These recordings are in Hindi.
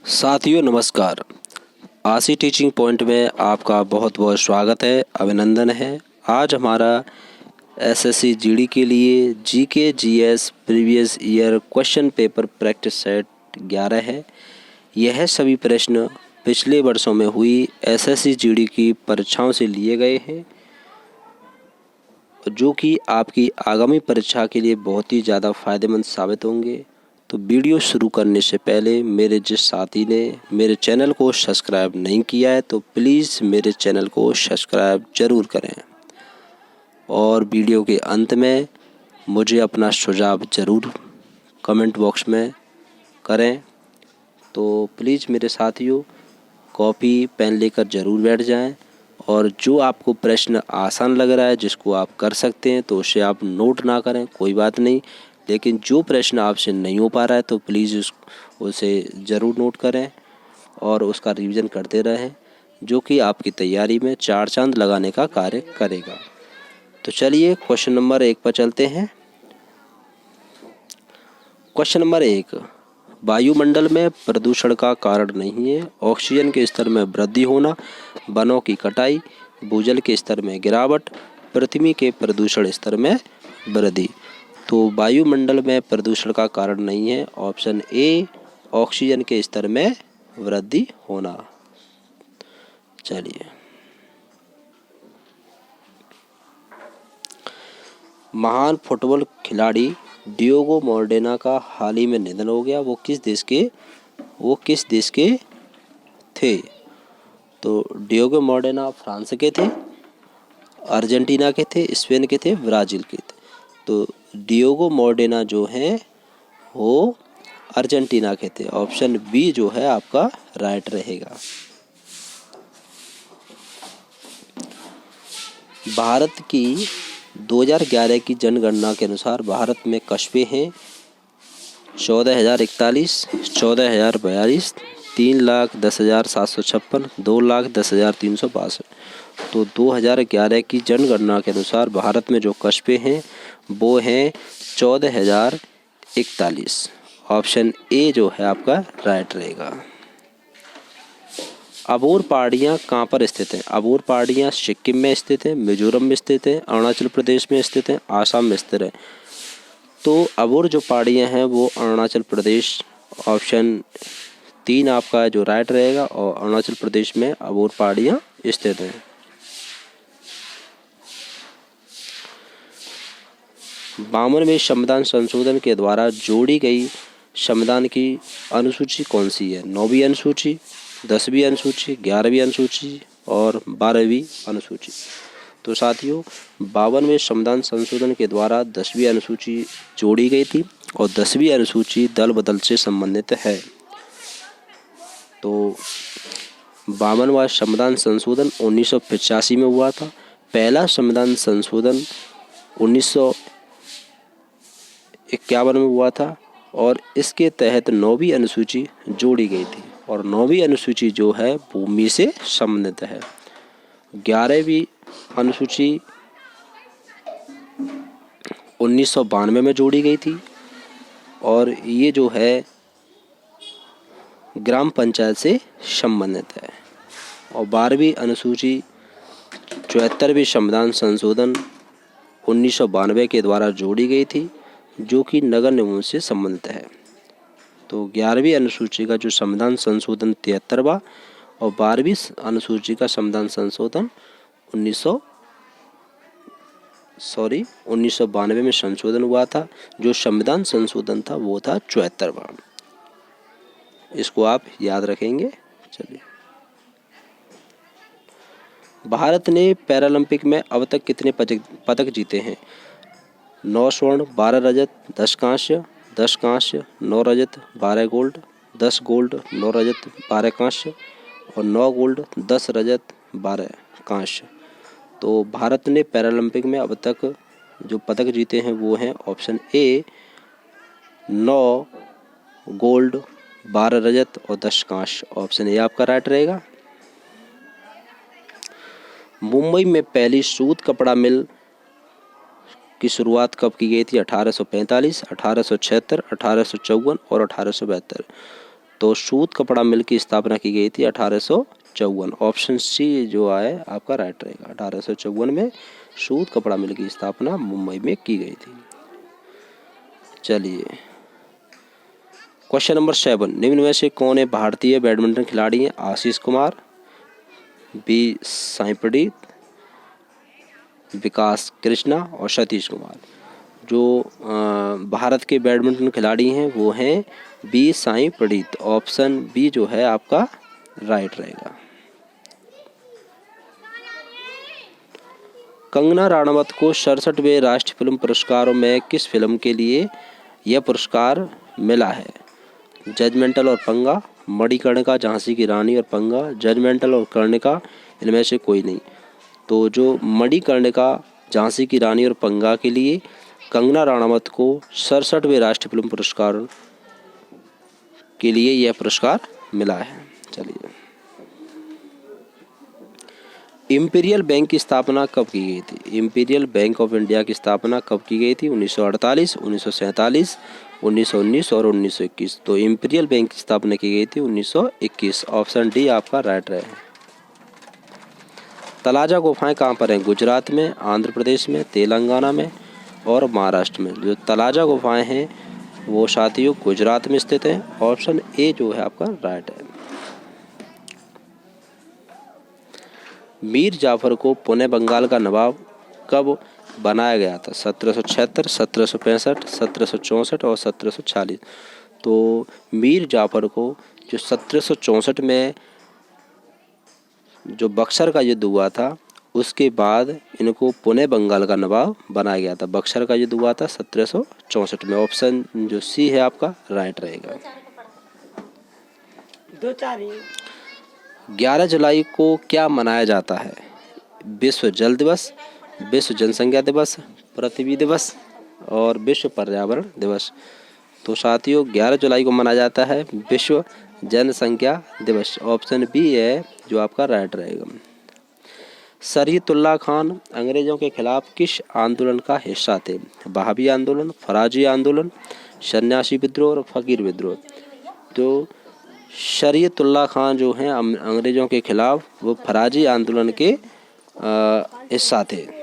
साथियों नमस्कार। आशी टीचिंग पॉइंट में आपका बहुत बहुत स्वागत है, अभिनंदन है। आज हमारा एसएससी जीडी के लिए GK GS previous year question paper practice set 11 है। यह सभी प्रश्न पिछले वर्षों में हुई एसएससी जीडी की परीक्षाओं से लिए गए हैं, जो कि आपकी आगामी परीक्षा के लिए बहुत ही ज़्यादा फ़ायदेमंद साबित होंगे। तो वीडियो शुरू करने से पहले मेरे जिस साथी ने मेरे चैनल को सब्सक्राइब नहीं किया है तो प्लीज़ मेरे चैनल को सब्सक्राइब ज़रूर करें और वीडियो के अंत में मुझे अपना सुझाव ज़रूर कमेंट बॉक्स में करें। तो प्लीज़ मेरे साथियों कॉपी पेन लेकर ज़रूर बैठ जाएं और जो आपको प्रश्न आसान लग रहा है, जिसको आप कर सकते हैं, तो उसे आप नोट ना करें, कोई बात नहीं। लेकिन जो प्रश्न आपसे नहीं हो पा रहा है तो प्लीज़ उसे ज़रूर नोट करें और उसका रिवीजन करते रहें, जो कि आपकी तैयारी में चार चांद लगाने का कार्य करेगा। तो चलिए क्वेश्चन नंबर 1 पर चलते हैं। क्वेश्चन नंबर 1, वायुमंडल में प्रदूषण का कारण नहीं है। ऑक्सीजन के स्तर में वृद्धि होना, वनों की कटाई, भूजल के स्तर में गिरावट, पृथ्वी के प्रदूषण स्तर में वृद्धि। तो वायुमंडल में प्रदूषण का कारण नहीं है ऑप्शन ए, ऑक्सीजन के स्तर में वृद्धि होना। चलिए, महान फुटबॉल खिलाड़ी डियोगो माराडोना का हाल ही में निधन हो गया। वो किस देश के थे? तो डियोगो माराडोना फ्रांस के थे, अर्जेंटीना के थे, स्पेन के थे, ब्राज़ील के थे। तो डियोगो माराडोना जो हैं वो अर्जेंटीना के थे। ऑप्शन बी जो है आपका राइट रहेगा। भारत की 2011 की जनगणना के अनुसार भारत में कस्बे हैं 14,041, 14,042, 3,10,756, 2,10,362। तो 2011 की जनगणना के अनुसार भारत में जो कस्बे हैं वो हैं 14,041। ऑप्शन ए जो है आपका राइट रहेगा। अबोर पहाड़ियाँ कहाँ पर स्थित हैं? अबोर पहाड़ियाँ सिक्किम में स्थित हैं, मिजोरम में स्थित हैं, अरुणाचल प्रदेश में स्थित हैं, आसाम में स्थित है। तो अबोर जो पहाड़ियाँ हैं वो अरुणाचल प्रदेश, ऑप्शन 3 आपका जो राइट रहेगा, और अरुणाचल प्रदेश में अबोर पहाड़ियाँ स्थित हैं। बावनवें संविधान संशोधन के द्वारा जोड़ी गई संविधान की अनुसूची कौन सी है? 9वीं अनुसूची, 10वीं अनुसूची, 11वीं अनुसूची और 12वीं अनुसूची। तो साथियों 52वें संविधान संशोधन के द्वारा 10वीं अनुसूची जोड़ी गई थी और 10वीं अनुसूची दल बदल से संबंधित है। तो 52वां संविधान संशोधन 1985 में हुआ था। पहला संविधान संशोधन 1951 में हुआ था और इसके तहत 9वीं अनुसूची जोड़ी गई थी और 9वीं अनुसूची जो है भूमि से संबंधित है। 11वीं अनुसूची 1992 में जोड़ी गई थी और ये जो है ग्राम पंचायत से संबंधित है। और 12वीं अनुसूची 74वें संविधान संशोधन 1992 के द्वारा जोड़ी गई थी, जो कि नगर निगमों से संबंधित है। तो 11वीं अनुसूची का जो संविधान संशोधन 73वां और 12वीं अनुसूची का संविधान संशोधन 1992 में संशोधन हुआ था। जो संविधान संशोधन था वो था 74वां। इसको आप याद रखेंगे। चलिए, भारत ने पैरालंपिक में अब तक कितने पदक जीते हैं? 9 स्वर्ण, 12 रजत, 10 कांस्य, 10 कांस्य, 9 रजत, 12 गोल्ड, 10 गोल्ड, 9 रजत, 12 कांस्य और 9 गोल्ड, 10 रजत, 12 कांस्य। तो भारत ने पैरालंपिक में अब तक जो पदक जीते हैं वो हैं ऑप्शन ए 9 गोल्ड, 12 रजत और 10 कांस्य। ऑप्शन ए आपका राइट रहेगा। मुंबई में पहली सूत कपड़ा मिल की शुरुआत कब की गई थी? 1845, 1876, 1854 और 1872। तो सूत कपड़ा मिल की स्थापना की गई थी 1854। ऑप्शन सी जो आए आपका राइट रहेगा। 1854 में सूत कपड़ा मिल की स्थापना मुंबई में की गई थी। चलिए क्वेश्चन नंबर 7, निम्न में से कौन एक भारतीय बैडमिंटन खिलाड़ी हैं? आशीष कुमार, बी साई प्रणीत, विकास कृष्णा और सतीश कुमार। जो भारत के बैडमिंटन खिलाड़ी हैं वो हैं B Sai Praneeth. Option B जो है आपका राइट रहेगा। कंगना राणावत को 67वें राष्ट्रीय फिल्म पुरस्कारों में किस फिल्म के लिए यह पुरस्कार मिला है? जजमेंटल और पंगा, मणिकर्णिका, झांसी की रानी और पंगा, जजमेंटल और कर्णिका, इनमें से कोई नहीं। तो जो मणिकर्णिका, झांसी की रानी और पंगा के लिए कंगना राणावत को 67वें राष्ट्रीय फिल्म पुरस्कार के लिए यह पुरस्कार मिला है। चलिए इंपीरियल बैंक की स्थापना कब की गई थी? इंपीरियल बैंक ऑफ इंडिया की स्थापना कब की गई थी? 1948, 1947, 1919 और 1921। तो इंपीरियल बैंक की स्थापना की गई थी 1921। ऑप्शन डी आपका राइट रहे। तलाजा गुफाएं कहाँ पर हैं? गुजरात में, आंध्र प्रदेश में, तेलंगाना में और महाराष्ट्र में। जो तलाजा गुफाएं हैं वो साथियों गुजरात में स्थित हैं। ऑप्शन ए जो है आपका राइट है। मीर जाफर को पुणे बंगाल का नवाब कब बनाया गया था? 1776, 1765, 1764 और 1746। तो मीर जाफर को जो 1764 में जो बक्सर का युद्ध हुआ था उसके बाद इनको पुणे बंगाल का नवाब बनाया गया था। बक्सर का युद्ध हुआ था 1764 में। ऑप्शन जो सी है आपका राइट रहेगा। 11 जुलाई को क्या मनाया जाता है? विश्व जल दिवस, विश्व जनसंख्या दिवस, पृथ्वी दिवस और विश्व पर्यावरण दिवस। तो साथियों 11 जुलाई को मनाया जाता है विश्व जनसंख्या दिवस। ऑप्शन बी है जो आपका राइट रहेगा। शरीयतुल्लाह खान अंग्रेजों के खिलाफ किस आंदोलन का हिस्सा थे? वहाबी आंदोलन, फराजी आंदोलन, सन्यासी विद्रोह और फकीर विद्रोह। तो शरीयतुल्लाह खान जो हैं अंग्रेजों के खिलाफ वो फराजी आंदोलन के हिस्सा थे।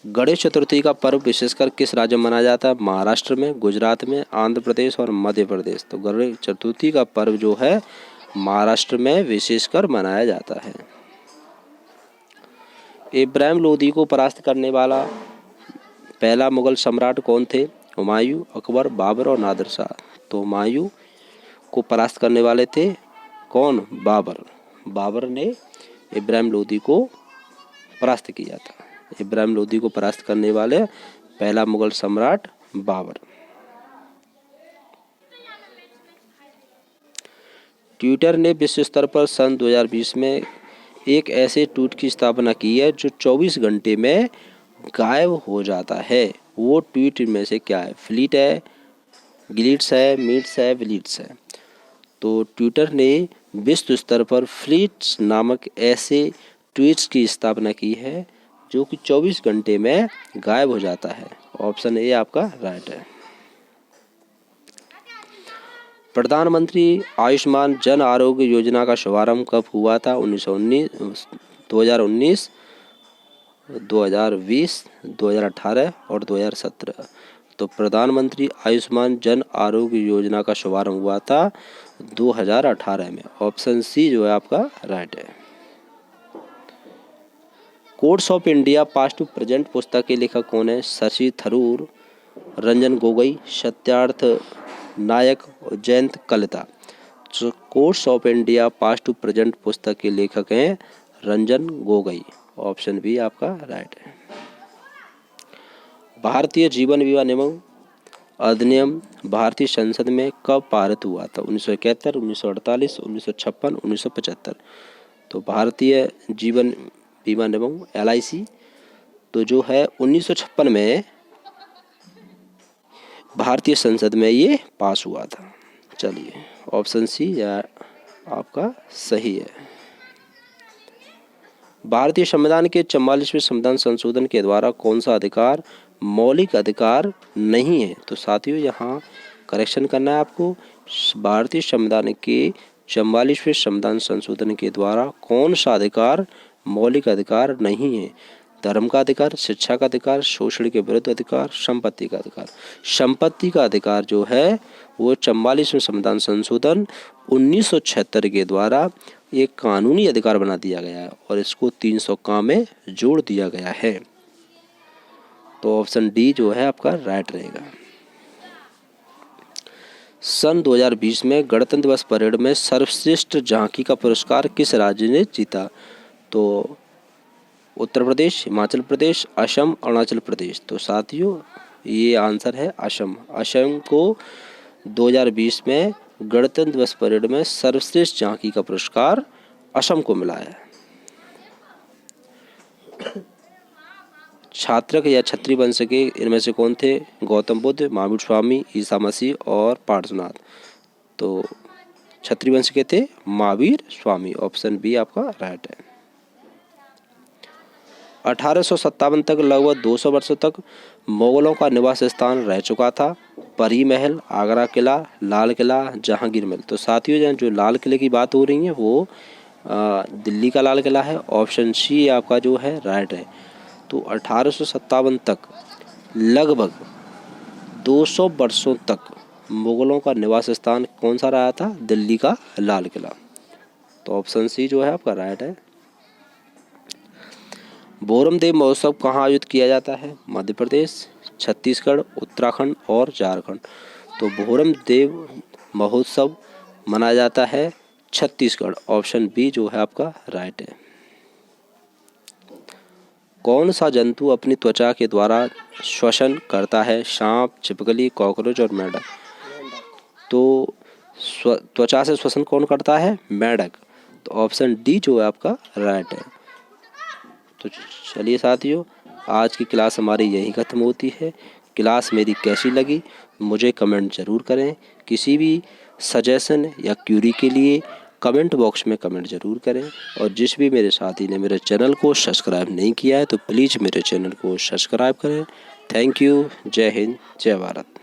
गणेश चतुर्थी का पर्व विशेषकर किस राज्य में मनाया जाता है? महाराष्ट्र में, गुजरात में, आंध्र प्रदेश और मध्य प्रदेश। तो गणेश चतुर्थी का पर्व जो है महाराष्ट्र में विशेषकर मनाया जाता है। इब्राहिम लोदी को परास्त करने वाला पहला मुगल सम्राट कौन थे? हुमायूं, अकबर, बाबर और नादिर शाह। तो हुमायूं को परास्त करने वाले थे कौन? बाबर। बाबर ने इब्राहिम लोदी को परास्त किया था। इब्राहिम लोदी को परास्त करने वाले पहला मुगल सम्राट बाबर। ट्विटर ने विश्व स्तर पर सन 2020 में एक ऐसे ट्वीट की स्थापना की है जो 24 घंटे में गायब हो जाता है। वो ट्वीट में से क्या है? फ्लीट है, ग्लिट्स है, मीट्स है, विलीट्स है। तो ट्विटर ने विश्व स्तर पर फ्लीट्स नामक ऐसे ट्वीट्स की स्थापना की है जो कि 24 घंटे में गायब हो जाता है। ऑप्शन ए आपका राइट है। प्रधानमंत्री आयुष्मान जन आरोग्य योजना का शुभारंभ कब हुआ था? 2019, 2020, 2018 और 2017। तो प्रधानमंत्री आयुष्मान जन आरोग्य योजना का शुभारंभ हुआ था 2018 में। ऑप्शन सी जो है आपका राइट है। Courts of India past to present पुस्तक के लेखक कौन है? शशि थरूर, रंजन गोगोई, सत्यार्थ नायक और जयंत कलिता। तो courts of India past to present पुस्तक के लेखक हैं रंजन गोगोई। ऑप्शन बी आपका राइट है। भारतीय जीवन बीमा निगम अधिनियम भारतीय संसद में कब पारित हुआ था? 1971, 1948, 1956, 1975। तो भारतीय जीवन बीमा निगम LIC तो जो है 1956 में भारतीय संसद में ये पास हुआ था। चलिए ऑप्शन सी आपका सही है। भारतीय संविधान के 44वें संविधान संशोधन के द्वारा कौन सा अधिकार मौलिक अधिकार नहीं है। तो साथियों यहाँ करेक्शन करना है आपको। भारतीय संविधान के 44वें संविधान संशोधन के द्वारा कौन सा अधिकार मौलिक अधिकार नहीं है? धर्म का अधिकार, शिक्षा का अधिकार, शोषण के विरुद्ध अधिकार, संपत्ति का अधिकार। संपत्ति का अधिकार जो है वो 44वें संविधान संशोधन 1976 के द्वारा एक कानूनी अधिकार बना दिया गया है और इसको 300 का में जोड़ दिया गया है। तो ऑप्शन डी जो है आपका राइट रहेगा। सन 2020 में गणतंत्र दिवस परेड में सर्वश्रेष्ठ झांकी का पुरस्कार किस राज्य ने जीता? तो उत्तर प्रदेश, हिमाचल प्रदेश, असम, अरुणाचल प्रदेश। तो साथियों ये आंसर है असम। असम को 2020 में गणतंत्र दिवस परेड में सर्वश्रेष्ठ झांकी का पुरस्कार असम को मिला है। छात्रक या क्षत्रिय वंश के इनमें से कौन थे? गौतम बुद्ध, महावीर स्वामी, ईसा मसीह और पार्श्वनाथ। तो क्षत्रिय वंश के थे महावीर स्वामी। ऑप्शन बी आपका राइट है। 1857 तक लगभग 200 वर्षों तक मुगलों का निवास स्थान रह चुका था। परी महल, आगरा किला, लाल किला, जहांगीर महल। तो साथियों जो लाल किले की बात हो रही है वो दिल्ली का लाल किला है। ऑप्शन सी आपका जो है राइट है। तो 1857 तक लगभग 200 वर्षों तक मुगलों का निवास स्थान कौन सा रहा था? दिल्ली का लाल किला। तो ऑप्शन सी जो है आपका राइट है। बोरम देव महोत्सव कहाँ आयोजित किया जाता है? मध्य प्रदेश, छत्तीसगढ़, उत्तराखंड और झारखंड। तो बोरम देव महोत्सव मनाया जाता है छत्तीसगढ़। ऑप्शन बी जो है आपका राइट है। कौन सा जंतु अपनी त्वचा के द्वारा श्वसन करता है? सांप, छिपकली, कॉकरोच और मेंढक। तो त्वचा से श्वसन कौन करता है? मेंढक। तो ऑप्शन डी जो है आपका राइट है। तो चलिए साथियों आज की क्लास हमारी यही खत्म होती है। क्लास मेरी कैसी लगी मुझे कमेंट ज़रूर करें। किसी भी सजेशन या क्यूरी के लिए कमेंट बॉक्स में कमेंट ज़रूर करें। और जिस भी मेरे साथी ने मेरे चैनल को सब्सक्राइब नहीं किया है तो प्लीज़ मेरे चैनल को सब्सक्राइब करें। Thank you. जय हिंद, जय भारत।